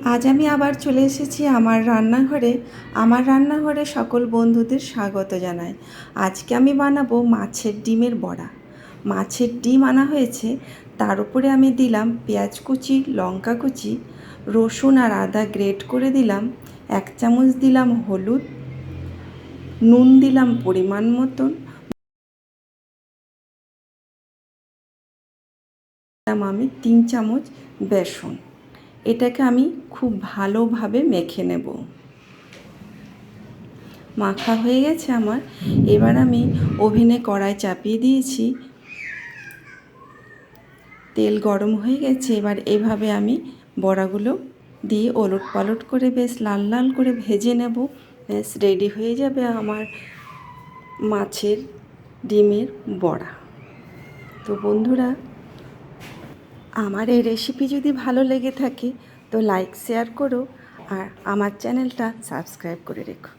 আজ আমি আবার চলে এসেছি আমার রান্নাঘরে। আমার রান্নাঘরে সকল বন্ধুদের স্বাগত জানাই। আজকে আমি বানাবো মাছের ডিমের বড়া। মাছের ডিম আনা হয়েছে, তার উপরে আমি দিলাম পেঁয়াজ কুচি, লঙ্কা কুচি, রসুন আর আদা গ্রেট করে দিলাম, 1 চামচ দিলাম হলুদ, নুন দিলাম পরিমাণ মতন, দিলাম আমি 3 চামচ বেসন। এটাকে আমি খুব ভালোভাবে মেখে নেব। মাখা হয়ে গেছে আমার। এবার আমি ওভেনে কড়াই চাপিয়ে দিয়েছি, তেল গরম হয়ে গেছে। এবার এভাবে আমি বড়াগুলো দিয়ে ওলট পালট করে বেশ লাল লাল করে ভেজে নেব। বেশ রেডি হয়ে যাবে আমার মাছের ডিমের বড়া। তো বন্ধুরা, আমার এই রেসিপি যদি ভালো লেগে থাকে তো লাইক শেয়ার করো আর আমার চ্যানেলটা সাবস্ক্রাইব করে রেখো।